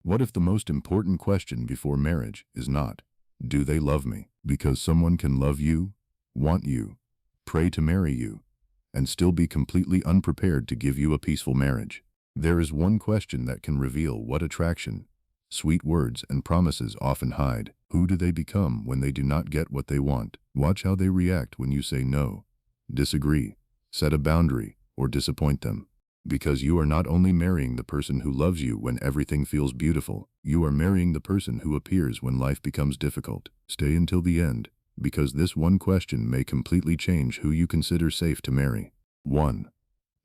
What if the most important question before marriage is not, do they love me? Because someone can love you, want you, pray to marry you, and still be completely unprepared to give you a peaceful marriage. There is one question that can reveal what attraction, sweet words and promises often hide. Who do they become when they do not get what they want? Watch how they react when you say no, disagree, set a boundary, or disappoint them. Because you are not only marrying the person who loves you when everything feels beautiful, you are marrying the person who appears when life becomes difficult. Stay until the end, because this one question may completely change who you consider safe to marry. 1.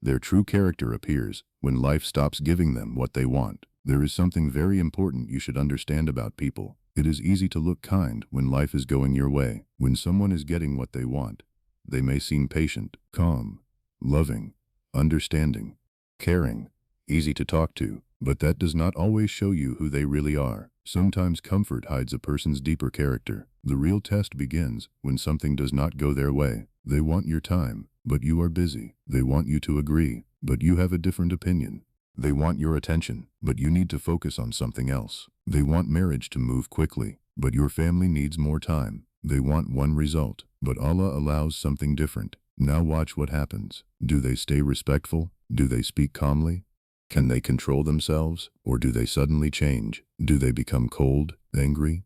Their true character appears when life stops giving them what they want. There is something very important you should understand about people. It is easy to look kind when life is going your way. When someone is getting what they want, they may seem patient, calm, loving, understanding, caring, easy to talk to, but that does not always show you who they really are. Sometimes comfort hides a person's deeper character. The real test begins when something does not go their way. They want your time, but you are busy. They want you to agree, but you have a different opinion. They want your attention, but you need to focus on something else. They want marriage to move quickly, but your family needs more time. They want one result, but Allah allows something different. Now watch what happens. Do they stay respectful? Do they speak calmly? Can they control themselves? Or do they suddenly change? Do they become cold, angry,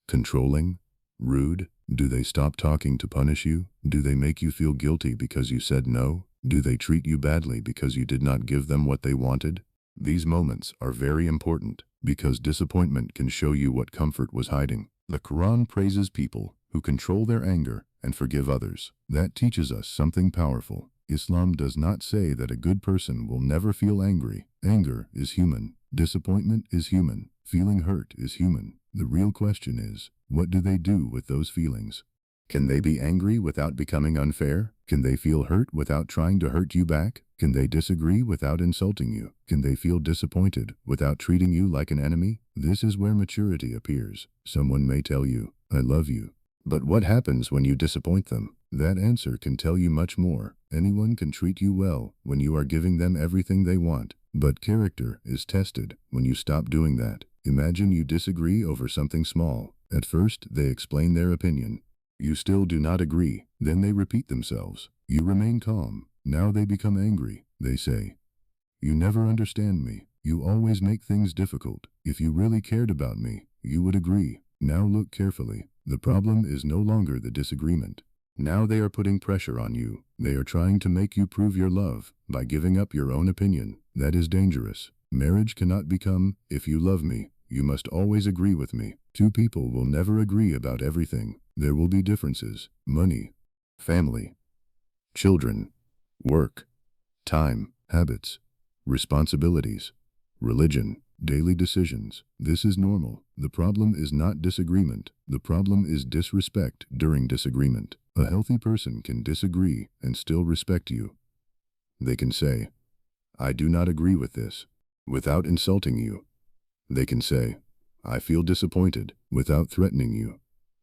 controlling, rude? Do they stop talking to punish you? Do they make you feel guilty because you said no? Do they treat you badly because you did not give them what they wanted? These moments are very important because disappointment can show you what comfort was hiding. The Quran praises people who control their anger and forgive others. That teaches us something powerful. Islam does not say that a good person will never feel angry. Anger is human. Disappointment is human. Feeling hurt is human. The real question is, what do they do with those feelings? Can they be angry without becoming unfair? Can they feel hurt without trying to hurt you back? Can they disagree without insulting you? Can they feel disappointed without treating you like an enemy? This is where maturity appears. Someone may tell you, I love you. But what happens when you disappoint them? That answer can tell you much more. Anyone can treat you well when you are giving them everything they want, but character is tested when you stop doing that. Imagine you disagree over something small. At first, they explain their opinion. You still do not agree. Then they repeat themselves. You remain calm. Now they become angry. They say, you never understand me. You always make things difficult. If you really cared about me, you would agree. Now look carefully. The problem is no longer the disagreement. Now they are putting pressure on you. They are trying to make you prove your love by giving up your own opinion. That is dangerous. Marriage cannot become, if you love me, you must always agree with me. Two people will never agree about everything. There will be differences. Money, family, children, work, time, habits, responsibilities, religion, daily decisions. This is normal. The problem is not disagreement. The problem is disrespect during disagreement. A healthy person can disagree and still respect you. They can say, I do not agree with this, without insulting you. They can say, I feel disappointed, without threatening you.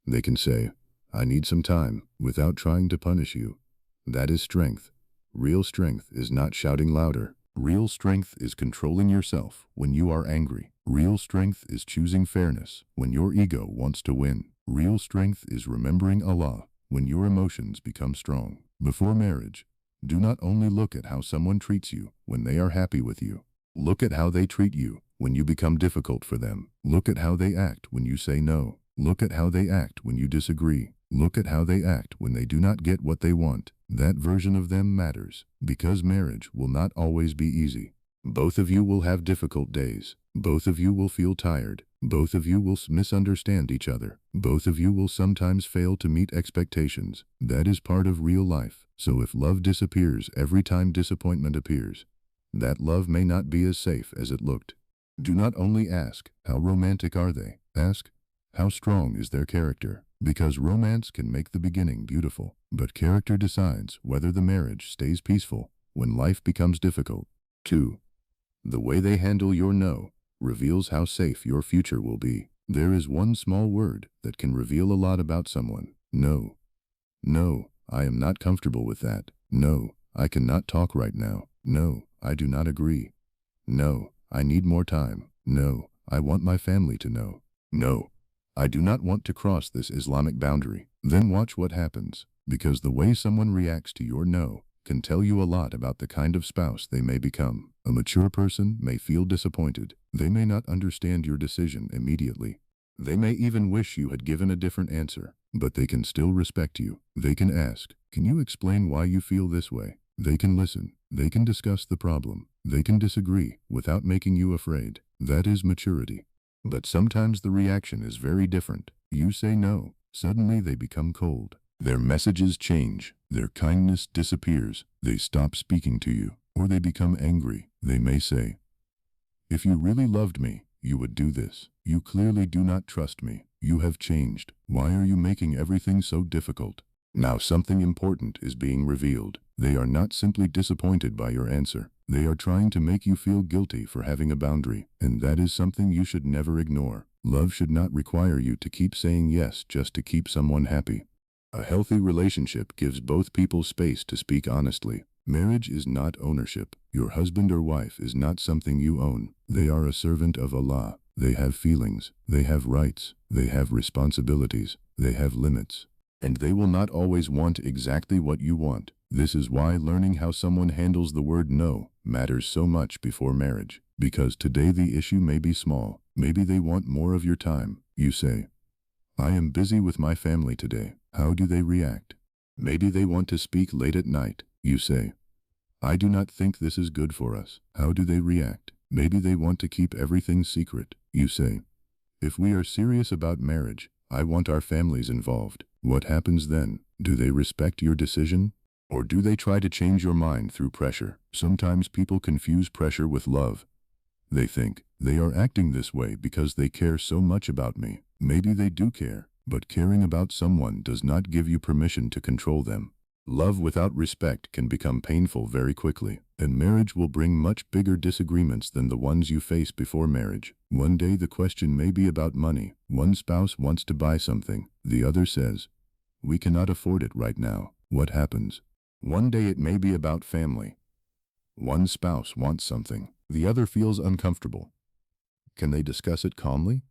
They can say, I need some time, without trying to punish you. That is strength. Real strength is not shouting louder. Real strength is controlling yourself when you are angry. Real strength is choosing fairness when your ego wants to win. Real strength is remembering Allah when your emotions become strong. Before marriage, do not only look at how someone treats you when they are happy with you. Look at how they treat you when you become difficult for them. Look at how they act when you say no. Look at how they act when you disagree. Look at how they act when they do not get what they want. That version of them matters, because marriage will not always be easy. Both of you will have difficult days. Both of you will feel tired. Both of you will misunderstand each other. Both of you will sometimes fail to meet expectations. That is part of real life. So if love disappears every time disappointment appears, that love may not be as safe as it looked. Do not only ask, how romantic are they? Ask, how strong is their character? Because romance can make the beginning beautiful, but character decides whether the marriage stays peaceful when life becomes difficult. 2. The way they handle your no reveals how safe your future will be. There is one small word that can reveal a lot about someone. No. No, I am not comfortable with that. No, I cannot talk right now. No, I do not agree. No, I need more time. No, I want my family to know. No, I do not want to cross this Islamic boundary. Then watch what happens, because the way someone reacts to your no can tell you a lot about the kind of spouse they may become. A mature person may feel disappointed. They may not understand your decision immediately. They may even wish you had given a different answer, but they can still respect you. They can ask, "Can you explain why you feel this way?" They can listen. They can discuss the problem. They can disagree without making you afraid. That is maturity. But sometimes the reaction is very different. You say no. Suddenly they become cold. Their messages change. Their kindness disappears. They stop speaking to you, or they become angry. They may say, "If you really loved me, you would do this. You clearly do not trust me. You have changed. Why are you making everything so difficult?" Now something important is being revealed. They are not simply disappointed by your answer. They are trying to make you feel guilty for having a boundary, and that is something you should never ignore. Love should not require you to keep saying yes just to keep someone happy. A healthy relationship gives both people space to speak honestly. Marriage is not ownership. Your husband or wife is not something you own. They are a servant of Allah. They have feelings. They have rights. They have responsibilities. They have limits. And they will not always want exactly what you want. This is why learning how someone handles the word no matters so much before marriage. Because today the issue may be small. Maybe they want more of your time. You say, "I am busy with my family today." How do they react? Maybe they want to speak late at night. You say, "I do not think this is good for us." How do they react? Maybe they want to keep everything secret. You say, "If we are serious about marriage, I want our families involved." What happens then? Do they respect your decision? Or do they try to change your mind through pressure? Sometimes people confuse pressure with love. They think, they are acting this way because they care so much about me. Maybe they do care, but caring about someone does not give you permission to control them. Love without respect can become painful very quickly, and marriage will bring much bigger disagreements than the ones you face before marriage. One day the question may be about money. One spouse wants to buy something. The other says, "We cannot afford it right now." What happens? One day it may be about family. One spouse wants something. The other feels uncomfortable. Can they discuss it calmly?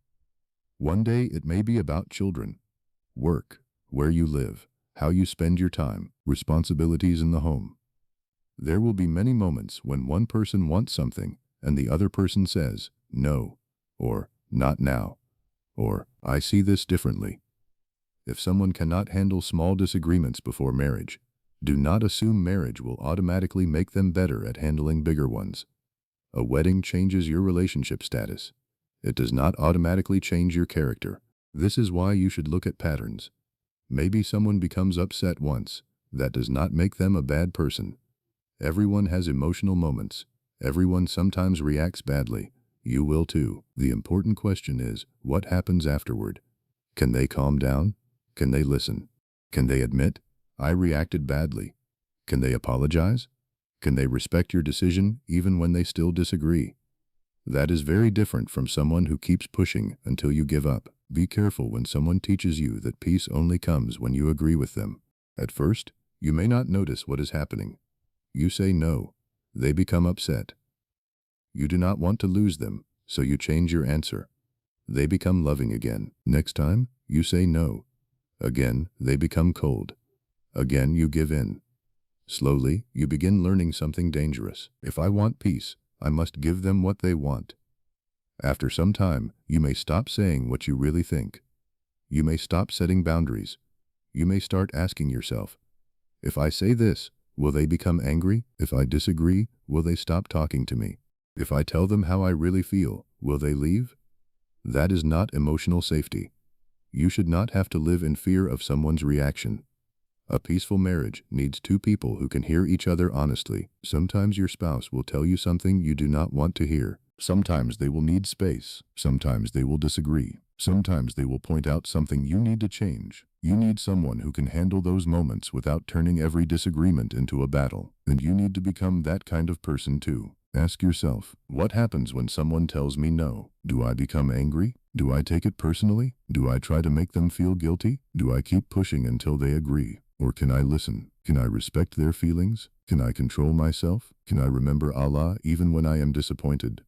One day it may be about children, work, where you live, how you spend your time, responsibilities in the home. There will be many moments when one person wants something and the other person says, "No," or "Not now," or "I see this differently." If someone cannot handle small disagreements before marriage, do not assume marriage will automatically make them better at handling bigger ones. A wedding changes your relationship status. It does not automatically change your character. This is why you should look at patterns. Maybe someone becomes upset once. That does not make them a bad person. Everyone has emotional moments. Everyone sometimes reacts badly. You will too. The important question is, what happens afterward? Can they calm down? Can they listen? Can they admit, "I reacted badly"? Can they apologize? Can they respect your decision even when they still disagree? That is very different from someone who keeps pushing until you give up. Be careful when someone teaches you that peace only comes when you agree with them. At first, you may not notice what is happening. You say no. They become upset. You do not want to lose them, so you change your answer. They become loving again. Next time, you say no. Again, they become cold. Again, you give in. Slowly, you begin learning something dangerous. If I want peace, I must give them what they want. After some time, you may stop saying what you really think. You may stop setting boundaries. You may start asking yourself, if I say this, will they become angry? If I disagree, will they stop talking to me? If I tell them how I really feel, will they leave? That is not emotional safety. You should not have to live in fear of someone's reaction. A peaceful marriage needs two people who can hear each other honestly. Sometimes your spouse will tell you something you do not want to hear. Sometimes they will need space. Sometimes they will disagree. Sometimes they will point out something you need to change. You need someone who can handle those moments without turning every disagreement into a battle. And you need to become that kind of person too. Ask yourself, what happens when someone tells me no? Do I become angry? Do I take it personally? Do I try to make them feel guilty? Do I keep pushing until they agree? Or can I listen? Can I respect their feelings? Can I control myself? Can I remember Allah even when I am disappointed?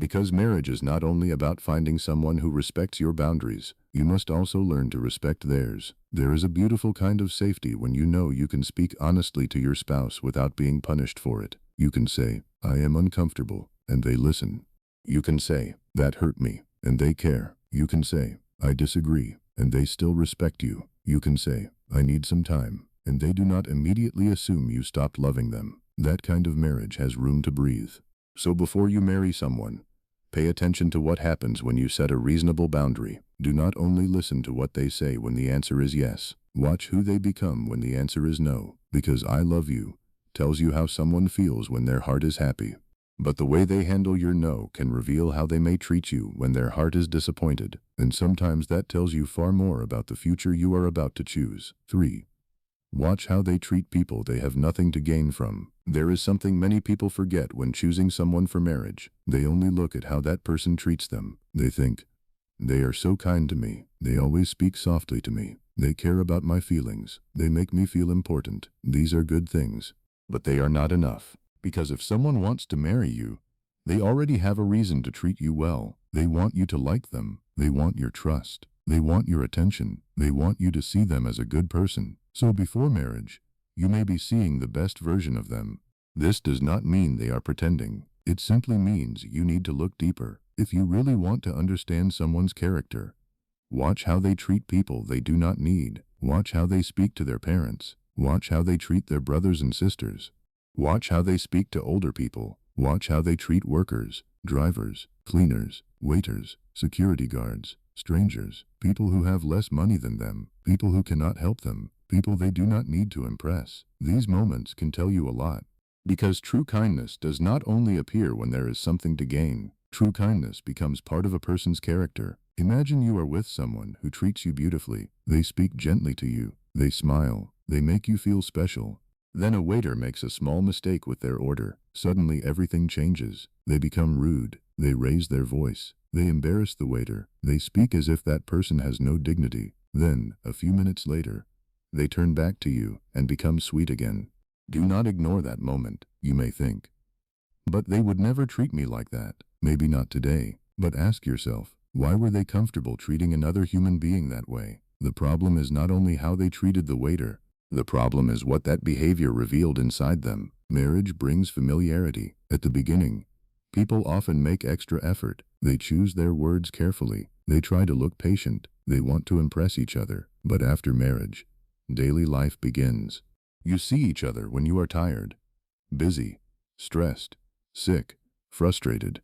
Because marriage is not only about finding someone who respects your boundaries, you must also learn to respect theirs. There is a beautiful kind of safety when you know you can speak honestly to your spouse without being punished for it. You can say, "I am uncomfortable," and they listen. You can say, "That hurt me," and they care. You can say, "I disagree," and they still respect you. You can say, "I need some time," and they do not immediately assume you stopped loving them. That kind of marriage has room to breathe. So before you marry someone, pay attention to what happens when you set a reasonable boundary. Do not only listen to what they say when the answer is yes. Watch who they become when the answer is no, because "I love you" tells you how someone feels when their heart is happy. But the way they handle your no can reveal how they may treat you when their heart is disappointed, and sometimes that tells you far more about the future you are about to choose. 3. Watch how they treat people they have nothing to gain from. There is something many people forget when choosing someone for marriage. They only look at how that person treats them. They think, "They are so kind to me. They always speak softly to me. They care about my feelings. They make me feel important." These are good things, but they are not enough. Because if someone wants to marry you, they already have a reason to treat you well. They want you to like them. They want your trust. They want your attention. They want you to see them as a good person. So before marriage, you may be seeing the best version of them. This does not mean they are pretending. It simply means you need to look deeper. If you really want to understand someone's character, watch how they treat people they do not need. Watch how they speak to their parents. Watch how they treat their brothers and sisters. Watch how they speak to older people. Watch how they treat workers, drivers, cleaners, waiters, security guards, strangers, people who have less money than them, people who cannot help them, people they do not need to impress. These moments can tell you a lot. Because true kindness does not only appear when there is something to gain. True kindness becomes part of a person's character. Imagine you are with someone who treats you beautifully. They speak gently to you. They smile. They make you feel special. Then a waiter makes a small mistake with their order. Suddenly everything changes. They become rude. They raise their voice. They embarrass the waiter. They speak as if that person has no dignity. Then, a few minutes later, they turn back to you and become sweet again. Do not ignore that moment. You may think, "But they would never treat me like that." Maybe not today, but ask yourself, why were they comfortable treating another human being that way? The problem is not only how they treated the waiter. The problem is what that behavior revealed inside them. Marriage brings familiarity. At the beginning, people often make extra effort. They choose their words carefully. They try to look patient. They want to impress each other. But after marriage, daily life begins. You see each other when you are tired, busy, stressed, sick, frustrated.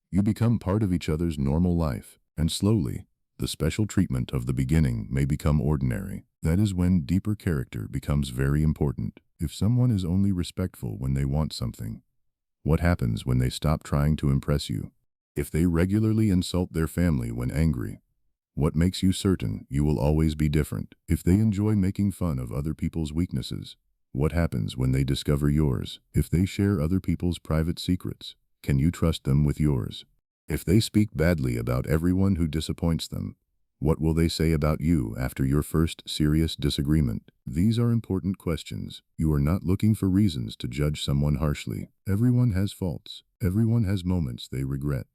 You become part of each other's normal life, and slowly, the special treatment of the beginning may become ordinary. That is when deeper character becomes very important. If someone is only respectful when they want something, what happens when they stop trying to impress you? If they regularly insult their family when angry, what makes you certain you will always be different? If they enjoy making fun of other people's weaknesses, what happens when they discover yours? If they share other people's private secrets, can you trust them with yours? If they speak badly about everyone who disappoints them, what will they say about you after your first serious disagreement? These are important questions. You are not looking for reasons to judge someone harshly. Everyone has faults. Everyone has moments they regret.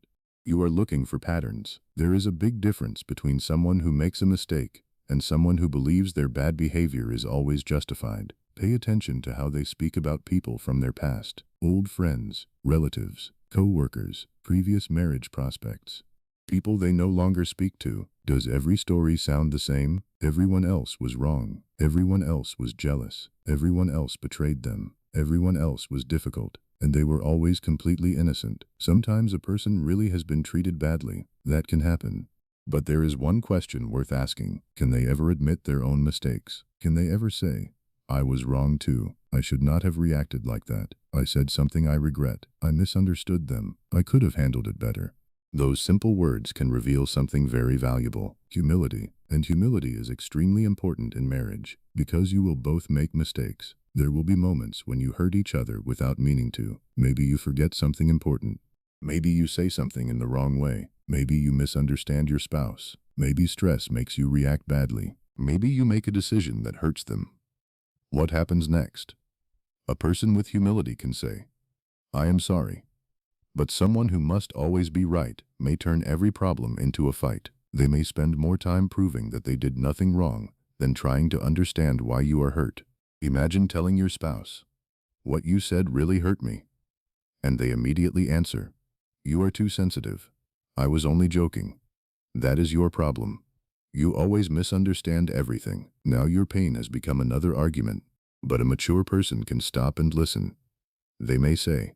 You are looking for patterns. There is a big difference between someone who makes a mistake and someone who believes their bad behavior is always justified. Pay attention to how they speak about people from their past, old friends, relatives, co-workers, previous marriage prospects, people they no longer speak to. Does every story sound the same? Everyone else was wrong. Everyone else was jealous. Everyone else betrayed them. Everyone else was difficult. And they were always completely innocent. Sometimes a person really has been treated badly. That can happen. But there is one question worth asking. Can they ever admit their own mistakes? Can they ever say, "I was wrong too. I should not have reacted like that. I said something I regret. I misunderstood them. I could have handled it better"? Those simple words can reveal something very valuable: humility. And humility is extremely important in marriage, because you will both make mistakes. There will be moments when you hurt each other without meaning to. Maybe you forget something important. Maybe you say something in the wrong way. Maybe you misunderstand your spouse. Maybe stress makes you react badly. Maybe you make a decision that hurts them. What happens next? A person with humility can say, "I am sorry. But someone who must always be right may turn every problem into a fight. They may spend more time proving that they did nothing wrong than trying to understand why you are hurt. Imagine telling your spouse, "What you said really hurt me." And they immediately answer, "You are too sensitive. I was only joking." That is your problem. You always misunderstand everything. Now your pain has become another argument. But a mature person can stop and listen. They may say,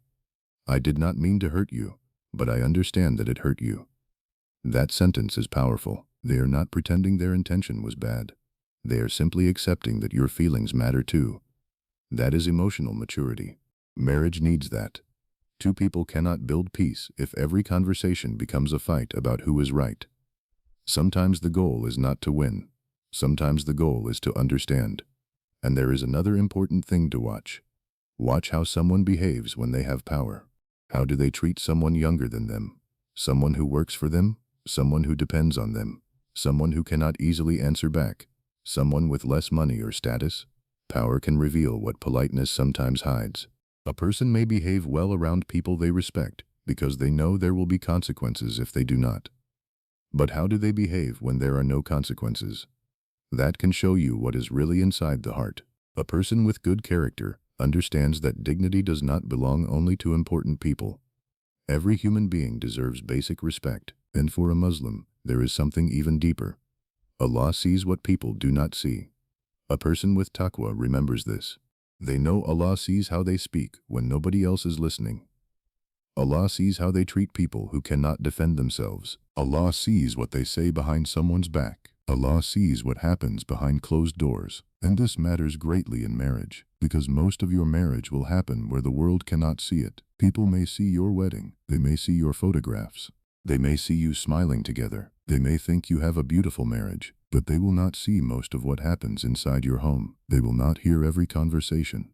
"I did not mean to hurt you, but I understand that it hurt you." That sentence is powerful. They are not pretending their intention was bad. They are simply accepting that your feelings matter too. That is emotional maturity. Marriage needs that. Two people cannot build peace if every conversation becomes a fight about who is right. Sometimes the goal is not to win. Sometimes the goal is to understand. And there is another important thing to watch. Watch how someone behaves when they have power. How do they treat someone younger than them? Someone who works for them? Someone who depends on them? Someone who cannot easily answer back? Someone with less money or status? Power can reveal what politeness sometimes hides. A person may behave well around people they respect because they know there will be consequences if they do not. But how do they behave when there are no consequences? That can show you what is really inside the heart. A person with good character understands that dignity does not belong only to important people. Every human being deserves basic respect, and for a Muslim, there is something even deeper. Allah sees what people do not see. A person with Taqwa remembers this. They know Allah sees how they speak when nobody else is listening. Allah sees how they treat people who cannot defend themselves. Allah sees what they say behind someone's back. Allah sees what happens behind closed doors. And this matters greatly in marriage, because most of your marriage will happen where the world cannot see it. People may see your wedding. They may see your photographs. They may see you smiling together. They may think you have a beautiful marriage, but they will not see most of what happens inside your home. They will not hear every conversation.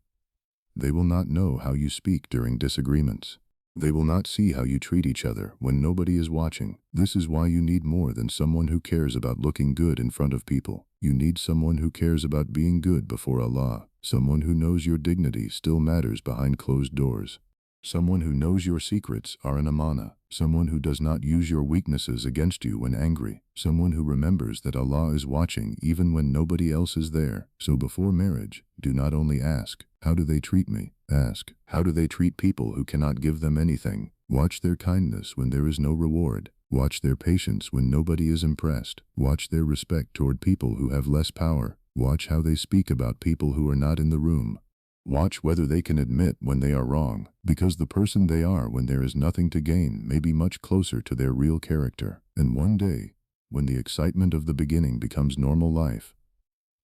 They will not know how you speak during disagreements. They will not see how you treat each other when nobody is watching. This is why you need more than someone who cares about looking good in front of people. You need someone who cares about being good before Allah. Someone who knows your dignity still matters behind closed doors. Someone who knows your secrets are an amana. Someone who does not use your weaknesses against you when angry. Someone who remembers that Allah is watching even when nobody else is there. So before marriage, do not only ask, "How do they treat me?" Ask, "How do they treat people who cannot give them anything?" Watch their kindness when there is no reward. Watch their patience when nobody is impressed. Watch their respect toward people who have less power. Watch how they speak about people who are not in the room. Watch whether they can admit when they are wrong, because the person they are when there is nothing to gain may be much closer to their real character. And one day, when the excitement of the beginning becomes normal life,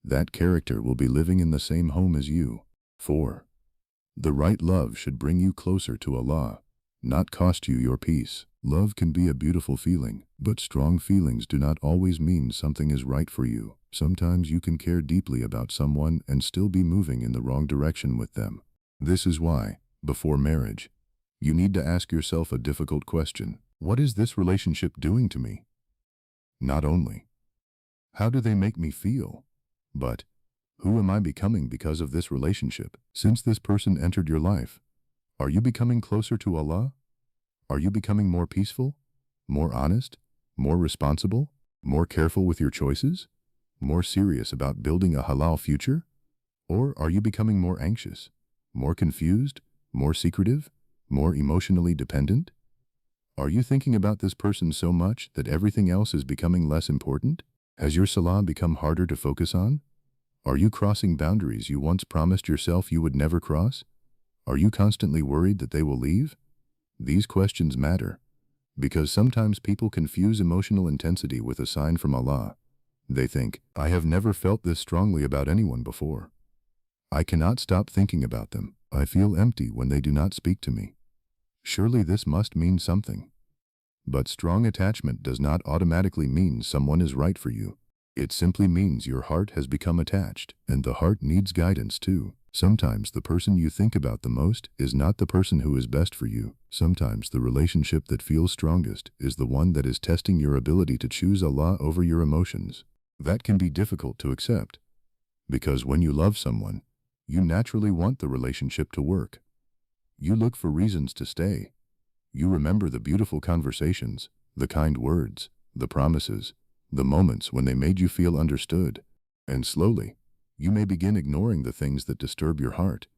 that character will be living in the same home as you. 4. The right love should bring you closer to Allah, not cost you your peace. Love can be a beautiful feeling, but strong feelings do not always mean something is right for you. Sometimes you can care deeply about someone and still be moving in the wrong direction with them. This is why, before marriage, you need to ask yourself a difficult question. What is this relationship doing to me? Not only, how do they make me feel? But, who am I becoming because of this relationship? Since this person entered your life, are you becoming closer to Allah? Are you becoming more peaceful, more honest, more responsible, more careful with your choices, more serious about building a halal future? Or are you becoming more anxious, more confused, more secretive, more emotionally dependent? Are you thinking about this person so much that everything else is becoming less important? Has your salah become harder to focus on? Are you crossing boundaries you once promised yourself you would never cross? Are you constantly worried that they will leave? These questions matter, because sometimes people confuse emotional intensity with a sign from Allah. They think, "I have never felt this strongly about anyone before. I cannot stop thinking about them. I feel empty when they do not speak to me. Surely this must mean something." But strong attachment does not automatically mean someone is right for you. It simply means your heart has become attached, and the heart needs guidance too. Sometimes the person you think about the most is not the person who is best for you. Sometimes the relationship that feels strongest is the one that is testing your ability to choose Allah over your emotions. That can be difficult to accept, because when you love someone, you naturally want the relationship to work. You look for reasons to stay. You remember the beautiful conversations, the kind words, the promises, the moments when they made you feel understood. And slowly, you may begin ignoring the things that disturb your heart.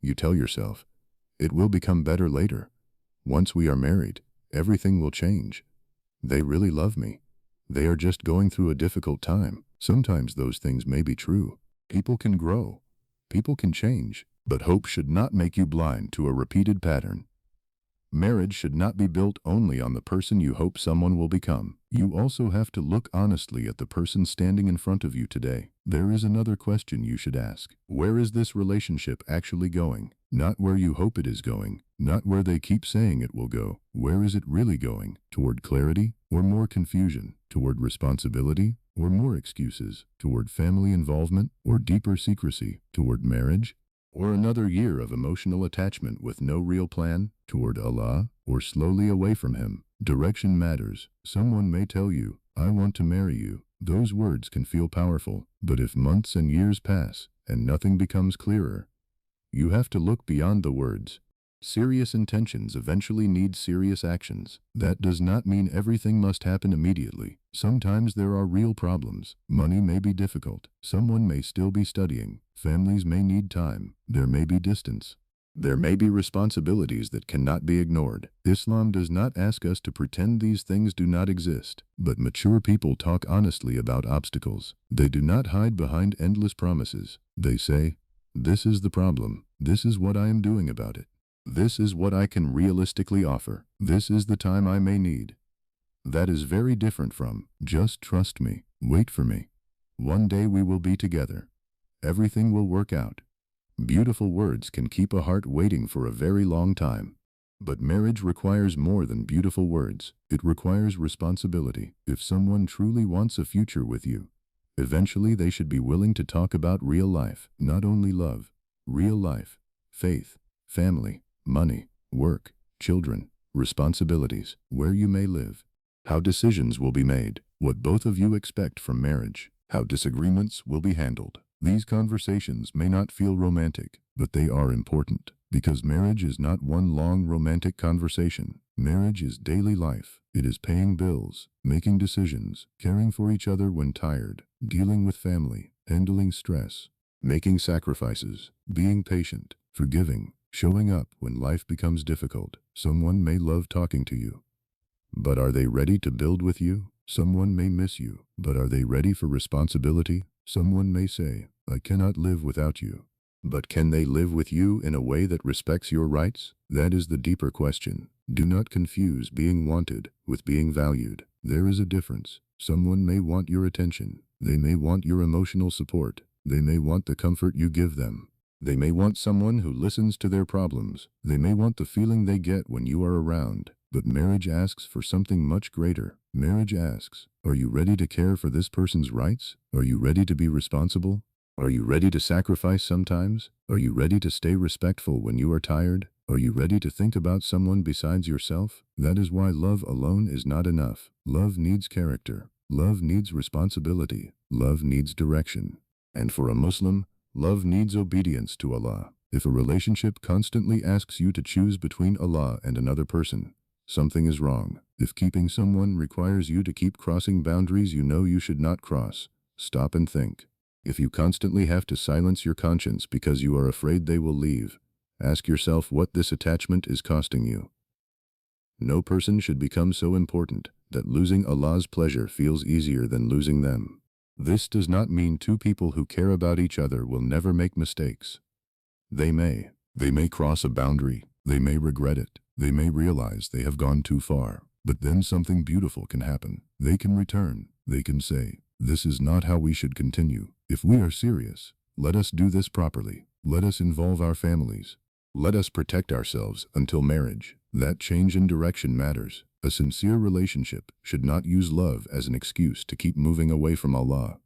You tell yourself, it will become better later. Once we are married, everything will change. They really love me. They are just going through a difficult time. Sometimes those things may be true. People can grow. People can change. But hope should not make you blind to a repeated pattern. Marriage should not be built only on the person you hope someone will become. You also have to look honestly at the person standing in front of you today. There is another question you should ask. Where is this relationship actually going? Not where you hope it is going, not where they keep saying it will go. Where is it really going? Toward clarity or more confusion? Toward responsibility or more excuses? Toward family involvement or deeper secrecy? Toward marriage or another year of emotional attachment with no real plan? Toward Allah or slowly away from Him? Direction matters. Someone may tell you, I want to marry you. Those words can feel powerful, but if months and years pass and nothing becomes clearer, you have to look beyond the words. Serious intentions eventually need serious actions. That does not mean everything must happen immediately. Sometimes there are real problems. Money may be difficult. Someone may still be studying. Families may need time. There may be distance. There may be responsibilities that cannot be ignored. Islam does not ask us to pretend these things do not exist, but mature people talk honestly about obstacles. They do not hide behind endless promises. They say, this is the problem. This is what I am doing about it. This is what I can realistically offer. This is the time I may need. That is very different from, just trust me, wait for me. One day we will be together. Everything will work out. Beautiful words can keep a heart waiting for a very long time. But marriage requires more than beautiful words. It requires responsibility. If someone truly wants a future with you, eventually they should be willing to talk about real life, not only love. Real life, faith, family, money, work, children, responsibilities, where you may live, how decisions will be made, what both of you expect from marriage, how disagreements will be handled. These conversations may not feel romantic, but they are important, because marriage is not one long romantic conversation. Marriage is daily life. It is paying bills, making decisions, caring for each other when tired, dealing with family, handling stress, making sacrifices, being patient, forgiving, showing up when life becomes difficult. Someone may love talking to you, but are they ready to build with you? Someone may miss you, but are they ready for responsibility? Someone may say, I cannot live without you, but can they live with you in a way that respects your rights? That is the deeper question. Do not confuse being wanted with being valued. There is a difference. Someone may want your attention. They may want your emotional support. They may want the comfort you give them. They may want someone who listens to their problems. They may want the feeling they get when you are around. But marriage asks for something much greater. Marriage asks, are you ready to care for this person's rights? Are you ready to be responsible? Are you ready to sacrifice sometimes? Are you ready to stay respectful when you are tired? Are you ready to think about someone besides yourself? That is why love alone is not enough. Love needs character. Love needs responsibility. Love needs direction. And for a Muslim, love needs obedience to Allah. If a relationship constantly asks you to choose between Allah and another person, something is wrong. If keeping someone requires you to keep crossing boundaries you know you should not cross, stop and think. If you constantly have to silence your conscience because you are afraid they will leave, ask yourself what this attachment is costing you. No person should become so important that losing Allah's pleasure feels easier than losing them. This does not mean two people who care about each other will never make mistakes. They may. They may cross a boundary. They may regret it. They may realize they have gone too far. But then something beautiful can happen. They can return. They can say, this is not how we should continue. If we are serious, let us do this properly. Let us involve our families. Let us protect ourselves until marriage. That change in direction matters. A sincere relationship should not use love as an excuse to keep moving away from Allah.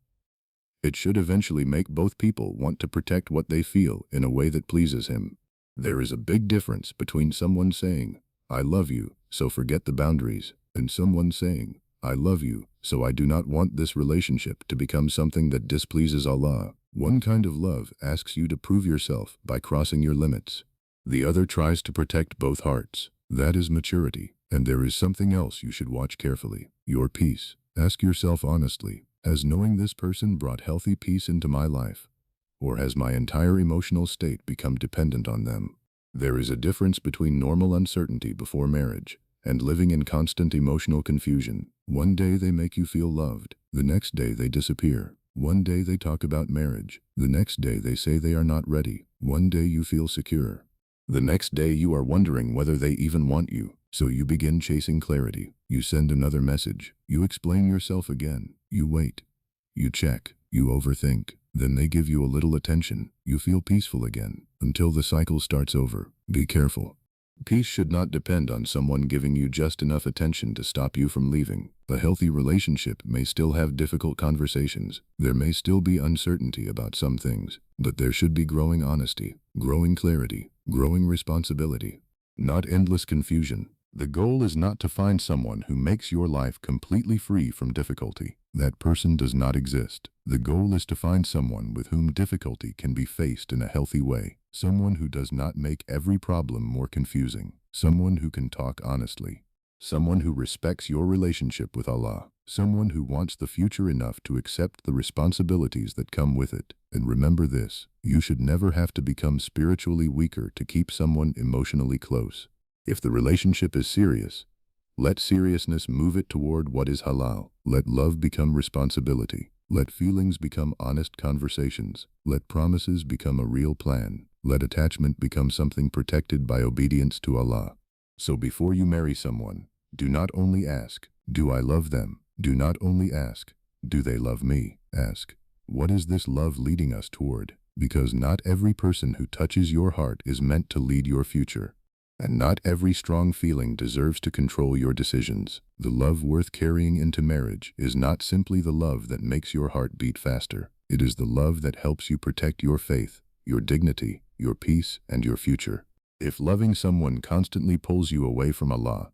It should eventually make both people want to protect what they feel in a way that pleases Him. There is a big difference between someone saying, I love you, so forget the boundaries, and someone saying, I love you, so I do not want this relationship to become something that displeases Allah. One kind of love asks you to prove yourself by crossing your limits. The other tries to protect both hearts. That is maturity. And there is something else you should watch carefully: your peace. Ask yourself honestly, has knowing this person brought healthy peace into my life? Or has my entire emotional state become dependent on them? There is a difference between normal uncertainty before marriage and living in constant emotional confusion. One day they make you feel loved, the next day they disappear. One day they talk about marriage, the next day they say they are not ready. One day you feel secure, the next day you are wondering whether they even want you. So you begin chasing clarity. You send another message. You explain yourself again. You wait. You check. You overthink. Then they give you a little attention. You feel peaceful again, until the cycle starts over. Be careful. Peace should not depend on someone giving you just enough attention to stop you from leaving. A healthy relationship may still have difficult conversations. There may still be uncertainty about some things, but there should be growing honesty, growing clarity, growing responsibility, not endless confusion. The goal is not to find someone who makes your life completely free from difficulty. That person does not exist. The goal is to find someone with whom difficulty can be faced in a healthy way. Someone who does not make every problem more confusing. Someone who can talk honestly. Someone who respects your relationship with Allah. Someone who wants the future enough to accept the responsibilities that come with it. And remember this: you should never have to become spiritually weaker to keep someone emotionally close. If the relationship is serious, let seriousness move it toward what is halal. Let love become responsibility. Let feelings become honest conversations. Let promises become a real plan. Let attachment become something protected by obedience to Allah. So before you marry someone, do not only ask, do I love them? Do not only ask, do they love me? Ask, what is this love leading us toward? Because not every person who touches your heart is meant to lead your future. And not every strong feeling deserves to control your decisions. The love worth carrying into marriage is not simply the love that makes your heart beat faster. It is the love that helps you protect your faith, your dignity, your peace, and your future. If loving someone constantly pulls you away from Allah,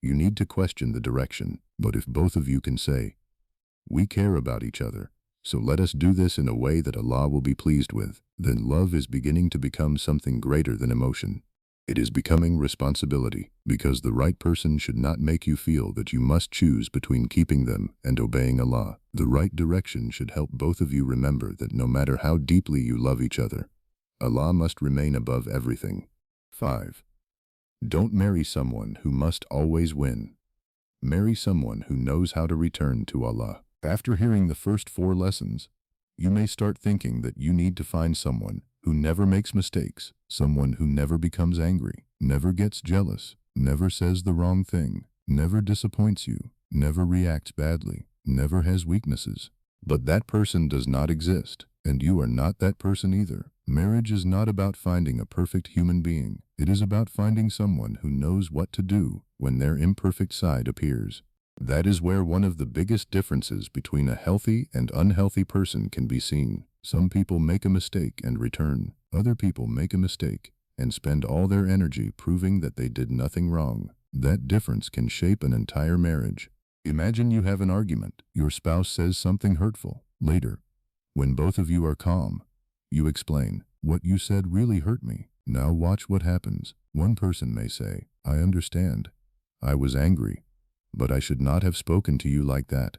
you need to question the direction. But if both of you can say, we care about each other, so let us do this in a way that Allah will be pleased with, then love is beginning to become something greater than emotion. It is becoming responsibility, because the right person should not make you feel that you must choose between keeping them and obeying Allah. The right direction should help both of you remember that no matter how deeply you love each other, Allah must remain above everything. 5. Don't marry someone who must always win. Marry someone who knows how to return to Allah. After hearing the first 4 lessons, you may start thinking that you need to find someone who never makes mistakes, someone who never becomes angry, never gets jealous, never says the wrong thing, never disappoints you, never reacts badly, never has weaknesses. But that person does not exist, and you are not that person either. Marriage is not about finding a perfect human being. It is about finding someone who knows what to do when their imperfect side appears. That is where one of the biggest differences between a healthy and unhealthy person can be seen. Some people make a mistake and return. Other people make a mistake and spend all their energy proving that they did nothing wrong. That difference can shape an entire marriage. Imagine you have an argument. Your spouse says something hurtful. Later, when both of you are calm, you explain, what you said really hurt me. Now watch what happens. One person may say, I understand. I was angry, but I should not have spoken to you like that.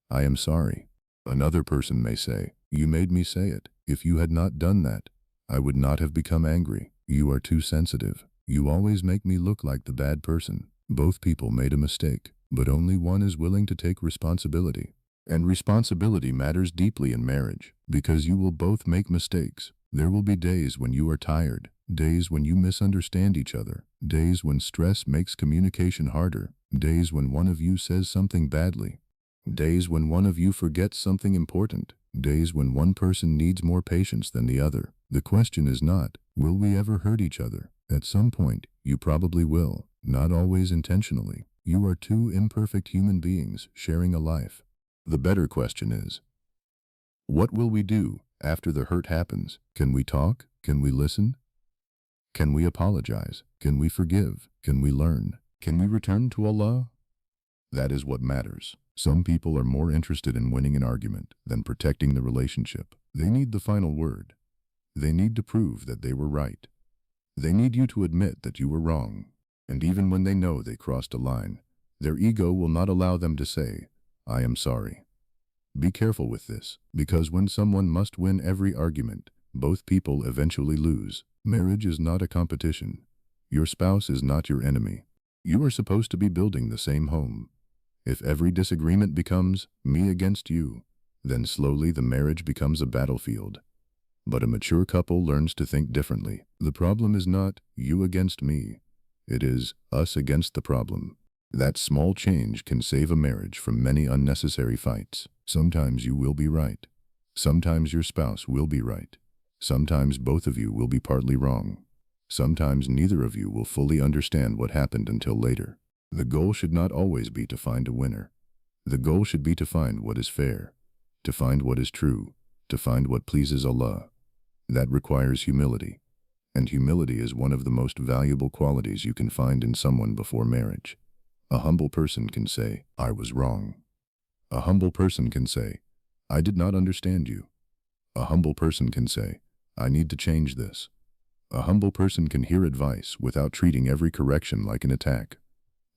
I am sorry. Another person may say, you made me say it. If you had not done that, I would not have become angry. You are too sensitive. You always make me look like the bad person. Both people made a mistake, but only one is willing to take responsibility. And responsibility matters deeply in marriage, because you will both make mistakes. There will be days when you are tired, days when you misunderstand each other, days when stress makes communication harder, days when one of you says something badly, days when one of you forgets something important, days when one person needs more patience than the other. The question is not, will we ever hurt each other? At some point, you probably will, not always intentionally. You are two imperfect human beings sharing a life. The better question is, what will we do after the hurt happens? Can we talk? Can we listen? Can we apologize? Can we forgive? Can we learn? Can we return to Allah? That is what matters. Some people are more interested in winning an argument than protecting the relationship. They need the final word. They need to prove that they were right. They need you to admit that you were wrong. And even when they know they crossed a line, their ego will not allow them to say, "I am sorry." Be careful with this, because when someone must win every argument, both people eventually lose. Marriage is not a competition. Your spouse is not your enemy. You are supposed to be building the same home. If every disagreement becomes me against you, then slowly the marriage becomes a battlefield. But a mature couple learns to think differently. The problem is not you against me. It is us against the problem. That small change can save a marriage from many unnecessary fights. Sometimes you will be right. Sometimes your spouse will be right. Sometimes both of you will be partly wrong. Sometimes neither of you will fully understand what happened until later. The goal should not always be to find a winner. The goal should be to find what is fair, to find what is true, to find what pleases Allah. That requires humility. And humility is one of the most valuable qualities you can find in someone before marriage. A humble person can say, "I was wrong." A humble person can say, "I did not understand you." A humble person can say, "I need to change this." A humble person can hear advice without treating every correction like an attack.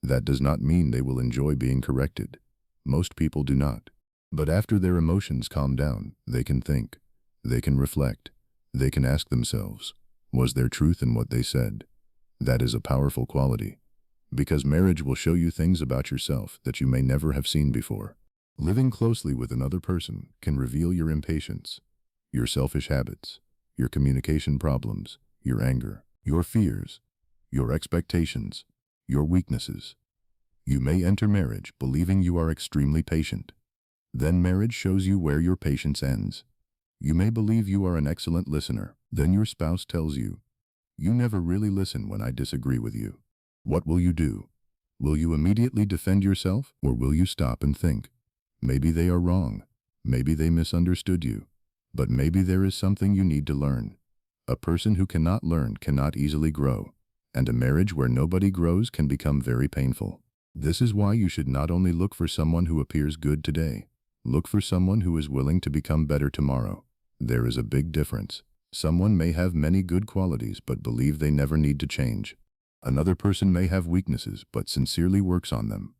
That does not mean they will enjoy being corrected. Most people do not. But after their emotions calm down, they can think. They can reflect. They can ask themselves, was there truth in what they said? That is a powerful quality. Because marriage will show you things about yourself that you may never have seen before. Living closely with another person can reveal your impatience, your selfish habits, your communication problems, your anger, your fears, your expectations, your weaknesses. You may enter marriage believing you are extremely patient. Then marriage shows you where your patience ends. You may believe you are an excellent listener. Then your spouse tells you, "You never really listen when I disagree with you." What will you do? Will you immediately defend yourself, or will you stop and think? Maybe they are wrong. Maybe they misunderstood you. But maybe there is something you need to learn. A person who cannot learn cannot easily grow. And a marriage where nobody grows can become very painful. This is why you should not only look for someone who appears good today. Look for someone who is willing to become better tomorrow. There is a big difference. Someone may have many good qualities but believe they never need to change. Another person may have weaknesses but sincerely works on them.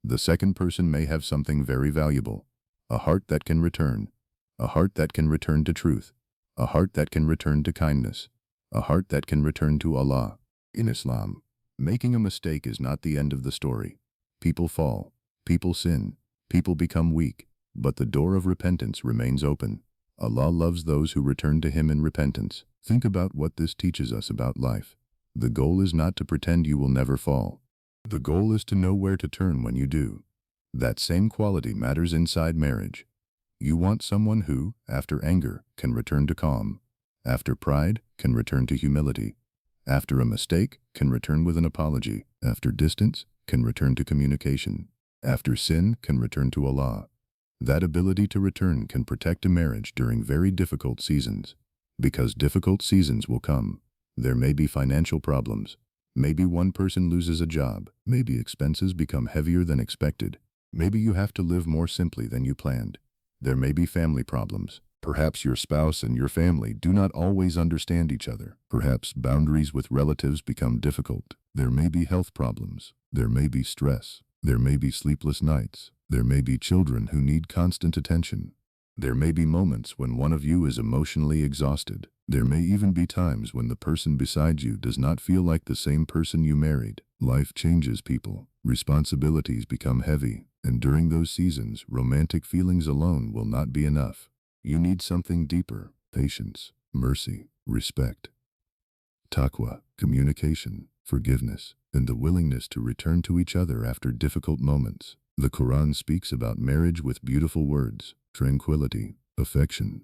The second person may have something very valuable, a heart that can return, a heart that can return to truth, a heart that can return to kindness, a heart that can return to Allah. In Islam, making a mistake is not the end of the story. People fall, people sin, people become weak, but the door of repentance remains open. Allah loves those who return to Him in repentance. Think about what this teaches us about life. The goal is not to pretend you will never fall. The goal is to know where to turn when you do. That same quality matters inside marriage. You want someone who, after anger, can return to calm. After pride, can return to humility. After a mistake, can return with an apology. After distance, can return to communication. After sin, can return to Allah. That ability to return can protect a marriage during very difficult seasons. Because difficult seasons will come. There may be financial problems. Maybe one person loses a job. Maybe expenses become heavier than expected. Maybe you have to live more simply than you planned. There may be family problems. Perhaps your spouse and your family do not always understand each other. Perhaps boundaries with relatives become difficult. There may be health problems. There may be stress. There may be sleepless nights. There may be children who need constant attention. There may be moments when one of you is emotionally exhausted. There may even be times when the person beside you does not feel like the same person you married. Life changes people. Responsibilities become heavy. And during those seasons, romantic feelings alone will not be enough. You need something deeper: patience, mercy, respect, taqwa, communication, forgiveness, and the willingness to return to each other after difficult moments. The Quran speaks about marriage with beautiful words: tranquility, affection,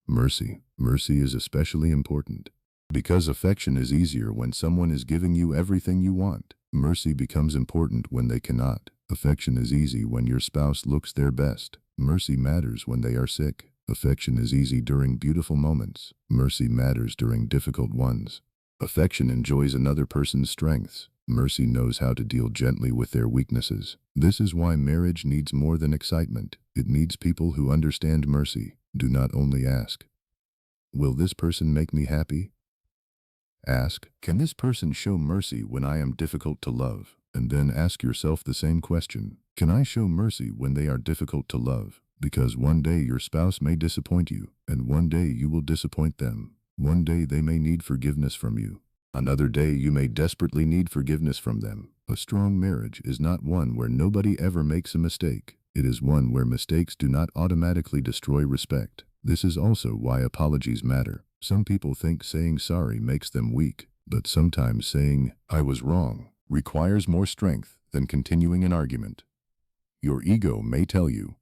mercy. Mercy is especially important. Because affection is easier when someone is giving you everything you want. Mercy becomes important when they cannot. Affection is easy when your spouse looks their best. Mercy matters when they are sick. Affection is easy during beautiful moments. Mercy matters during difficult ones. Affection enjoys another person's strengths. Mercy knows how to deal gently with their weaknesses. This is why marriage needs more than excitement. It needs people who understand mercy. Do not only ask, "Will this person make me happy?" Ask, can this person show mercy when I am difficult to love? And then ask yourself the same question. Can I show mercy when they are difficult to love? Because one day your spouse may disappoint you, and one day you will disappoint them. One day they may need forgiveness from you. Another day you may desperately need forgiveness from them. A strong marriage is not one where nobody ever makes a mistake. It is one where mistakes do not automatically destroy respect. This is also why apologies matter. Some people think saying sorry makes them weak, but sometimes saying, "I was wrong," requires more strength than continuing an argument. Your ego may tell you,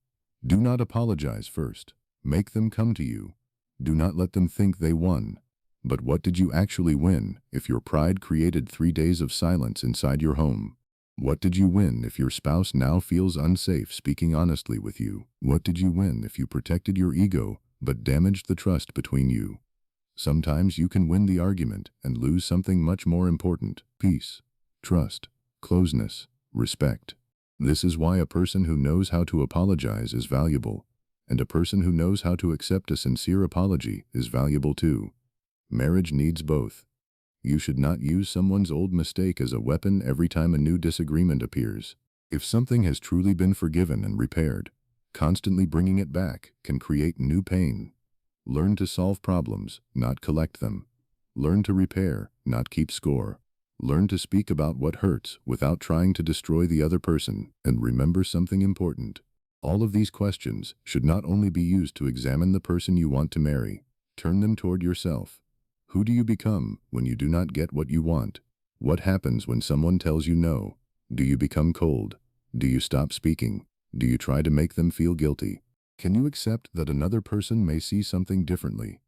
do not apologize first. Make them come to you. Do not let them think they won. But what did you actually win if your pride created 3 days of silence inside your home? What did you win if your spouse now feels unsafe speaking honestly with you? What did you win if you protected your ego but damaged the trust between you? Sometimes you can win the argument and lose something much more important: peace, trust, closeness, respect. This is why a person who knows how to apologize is valuable, and a person who knows how to accept a sincere apology is valuable too. Marriage needs both. You should not use someone's old mistake as a weapon every time a new disagreement appears. If something has truly been forgiven and repaired, constantly bringing it back can create new pain. Learn to solve problems, not collect them. Learn to repair, not keep score. Learn to speak about what hurts without trying to destroy the other person. And remember something important. All of these questions should not only be used to examine the person you want to marry. Turn them toward yourself. Who do you become when you do not get what you want? What happens when someone tells you no? Do you become cold? Do you stop speaking? Do you try to make them feel guilty? Can you accept that another person may see something differently?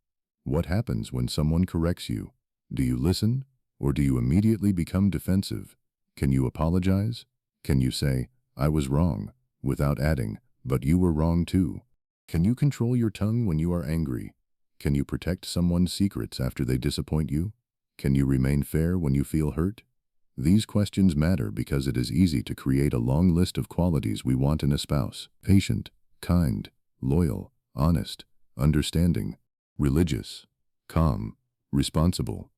What happens when someone corrects you? Do you listen, or do you immediately become defensive? Can you apologize? Can you say, "I was wrong," without adding, "but you were wrong too"? Can you control your tongue when you are angry? Can you protect someone's secrets after they disappoint you? Can you remain fair when you feel hurt? These questions matter because it is easy to create a long list of qualities we want in a spouse: patient, kind, loyal, honest, understanding, religious, calm, responsible.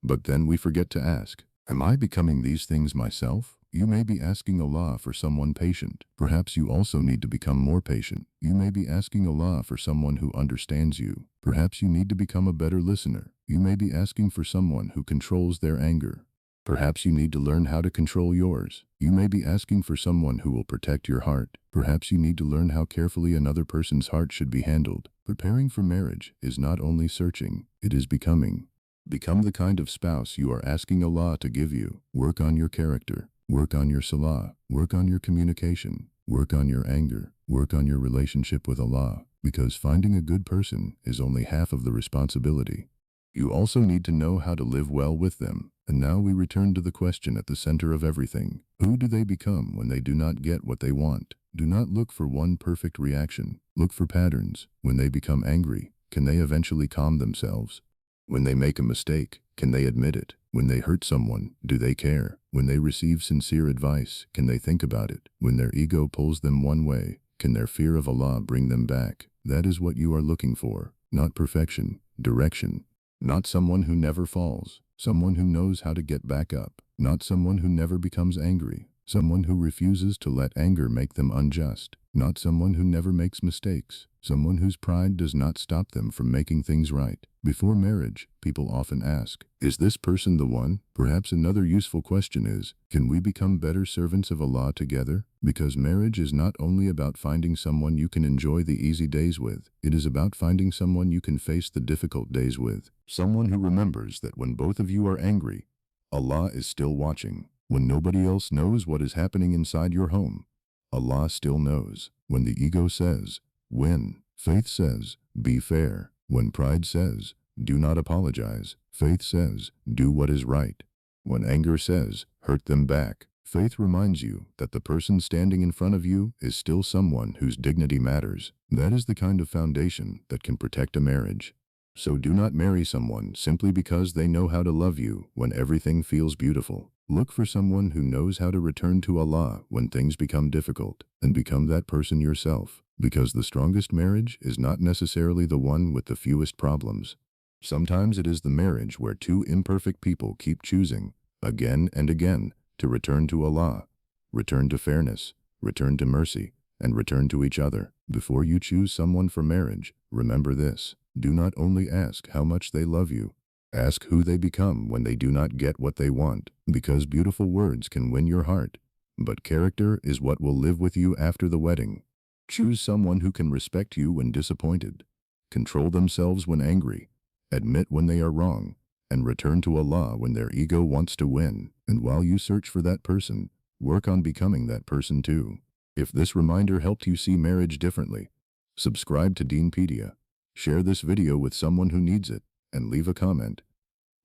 But then we forget to ask, am I becoming these things myself? You may be asking Allah for someone patient. Perhaps you also need to become more patient. You may be asking Allah for someone who understands you. Perhaps you need to become a better listener. You may be asking for someone who controls their anger. Perhaps you need to learn how to control yours. You may be asking for someone who will protect your heart. Perhaps you need to learn how carefully another person's heart should be handled. Preparing for marriage is not only searching, it is becoming. Become the kind of spouse you are asking Allah to give you. Work on your character. Work on your salah. Work on your communication. Work on your anger. Work on your relationship with Allah. Because finding a good person is only half of the responsibility. You also need to know how to live well with them. And now we return to the question at the center of everything. Who do they become when they do not get what they want? Do not look for one perfect reaction. Look for patterns. When they become angry, can they eventually calm themselves? When they make a mistake, can they admit it? When they hurt someone, do they care? When they receive sincere advice, can they think about it? When their ego pulls them one way, can their fear of Allah bring them back? That is what you are looking for. Not perfection, direction. Not someone who never falls. Someone who knows how to get back up. Not someone who never becomes angry. Someone who refuses to let anger make them unjust. Not someone who never makes mistakes. Someone whose pride does not stop them from making things right. Before marriage, people often ask, is this person the one? Perhaps another useful question is, can we become better servants of Allah together? Because marriage is not only about finding someone you can enjoy the easy days with, it is about finding someone you can face the difficult days with. Someone who remembers that when both of you are angry, Allah is still watching. When nobody else knows what is happening inside your home, Allah still knows. When the ego says, win, faith says, be fair. When pride says, do not apologize, faith says, do what is right. When anger says, hurt them back, faith reminds you that the person standing in front of you is still someone whose dignity matters. That is the kind of foundation that can protect a marriage. So do not marry someone simply because they know how to love you when everything feels beautiful. Look for someone who knows how to return to Allah when things become difficult, and become that person yourself. Because the strongest marriage is not necessarily the one with the fewest problems. Sometimes it is the marriage where two imperfect people keep choosing, again and again, to return to Allah, return to fairness, return to mercy, and return to each other. Before you choose someone for marriage, remember this. Do not only ask how much they love you, ask who they become when they do not get what they want, because beautiful words can win your heart, but character is what will live with you after the wedding. Choose someone who can respect you when disappointed, control themselves when angry, admit when they are wrong, and return to Allah when their ego wants to win. And while you search for that person, work on becoming that person too. If this reminder helped you see marriage differently, subscribe to Deenpedia, share this video with someone who needs it, and leave a comment.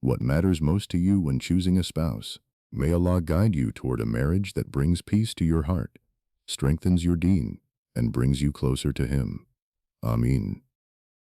What matters most to you when choosing a spouse? May Allah guide you toward a marriage that brings peace to your heart, strengthens your deen, and brings you closer to Him. Ameen.